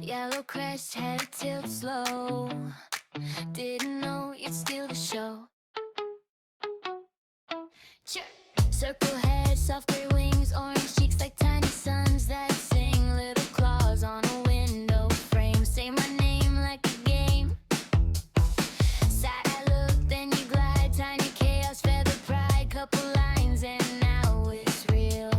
Yellow crest, head tilt slow. Didn't know you'd steal the show. Circle head, soft gray wings, orange cheeks like tiny suns that sing. Little claws on a window frame. Say my name like a game. Side eye look, then you glide. Tiny chaos, feather pride. Couple lines and now it's real.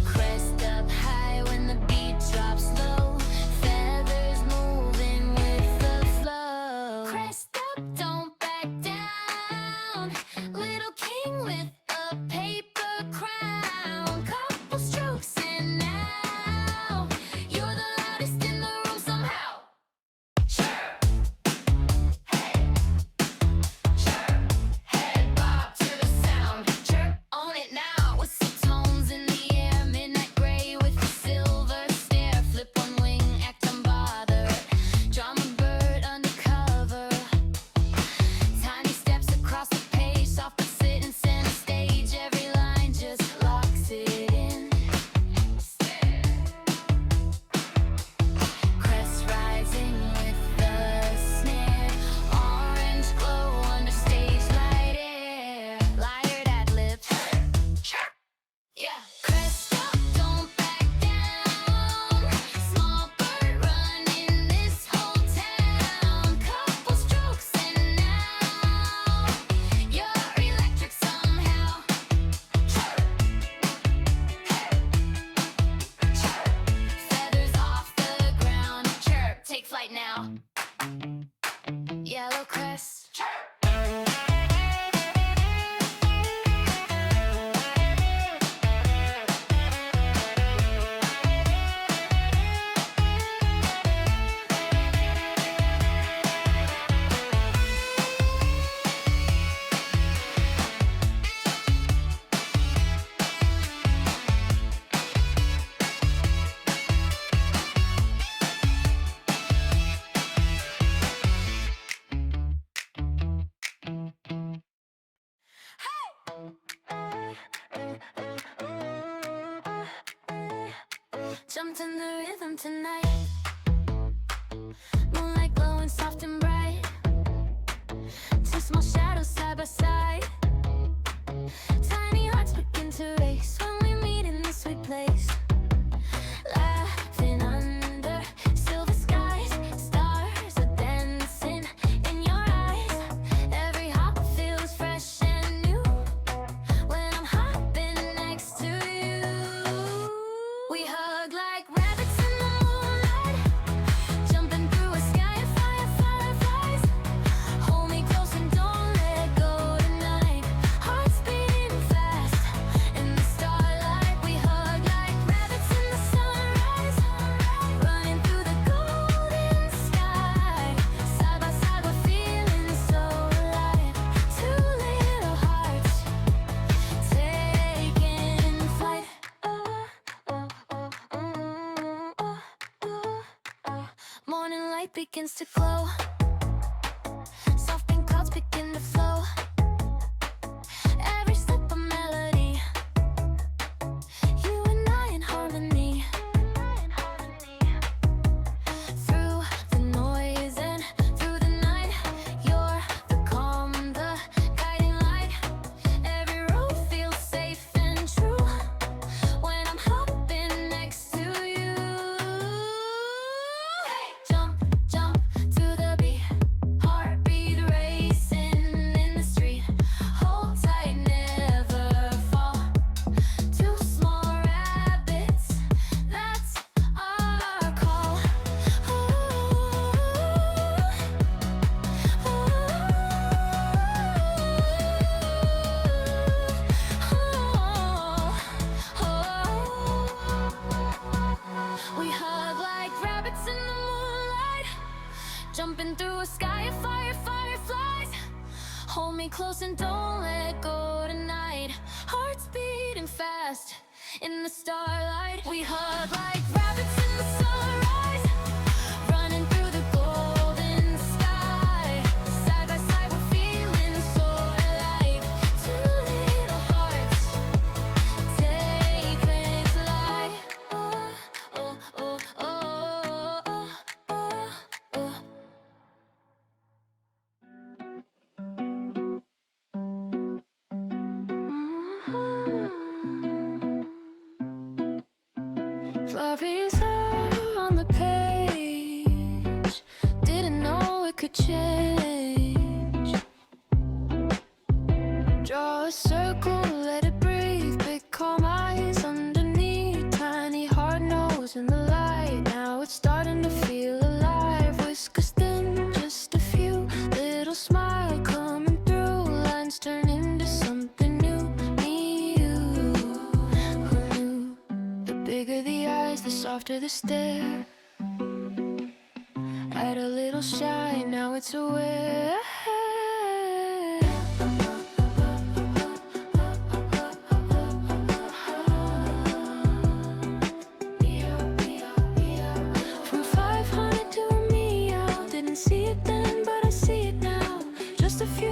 Crest up high when the beat drops low. Feathers moving with the flow. Crest up, don't back down. Little king with a paper crown. Couple strokes and now you're the loudest in the room somehow. Sure. Hey. Sure. Head bob to the sound. Chirp on it now. Whistle tones in the air. Midnight gray with a silver stare. Flip one wing, act unbothered. Drama bird undercover. Tiny steps across the page. Soft sitting center stage. Every line just locks it in. Crest rising with the snare. Orange glow under stage light air. Lired ad lib. Yeah. Crest up, don't back down. Small bird running this whole town. Couple strokes and now you're electric somehow. Feathers off the ground. Chirp, take flight now. Yellow crest. Jumped in the rhythm tonight. Moonlight glowing soft and bright. Two small shadows side by side. Tiny hearts begin to race when we meet in this sweet place. Laughing under silver skies. Stars are dancing in your eyes. Every hop feels fresh and new when I'm hopping next to you. We hug like rabbits in the moonlight, jumping through a sky of fireflies. Hold me close and don't let go tonight. Hearts beating fast in the starlight. We hug like rabbits in the sunrise, running through the golden sky. Side by side we're feeling so alive. Two little hearts taking flight. Morning light begins to glow. Soft pink clouds begin to flow. Every step a melody. You and I in harmony. Through the noise and through the night, you're the calm, the guiding light. Every road feels safe and true when I'm hopping next to you. Jump, jump to the beat. Heartbeat racing in the street. Hold tight, never fall. Two small rabbits, that's our call. We hug like rabbits in the moonlight, jumping through a sky of fireflies. Hold me close and don't let go tonight. Hearts beating fast in the starlight. We hug like rabbits in the sunrise, running through the golden sky. Side by side we're feeling so alive. Two little hearts taking flight. Flurries out on the page. Didn't know it could change. Draw a circle, let it breathe. Big calm eyes underneath. Tiny hard nose in the light. Now it's starting to feel alive. Whiskers thin, just a few. Little smile coming through. Lines turn into something new. Me, you. Who knew? The bigger the eyes, the softer the stare. Add a little shine, now it's aware. From 500 to a meow. Didn't see it then, but I see it now. Just a few